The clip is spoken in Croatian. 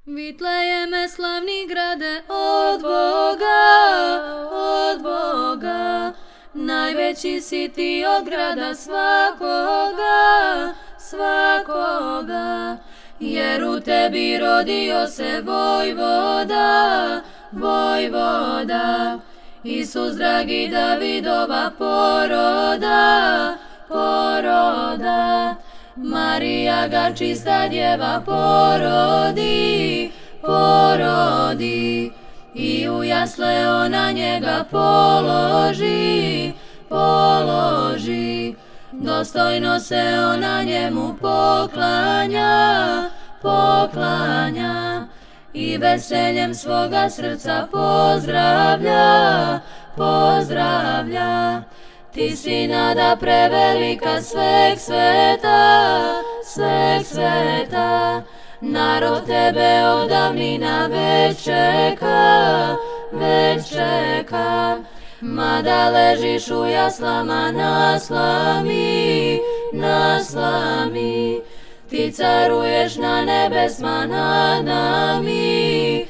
Vitlejeme slavni grade od Boga, najveći si ti od grada svakoga, jer u tebi rodio se Vojvoda, Isus dragi Davidova poroda, Marija ga čista djeva porodi, i u jasle ona njega položi, dostojno se ona njemu poklanja, i veseljem svoga srca pozdravlja. Ti si nada prevelika sveg sveta, narod tebe od davnina već čeka, mada ležiš u jaslama naslami, ti caruješ na nebesma nad nami,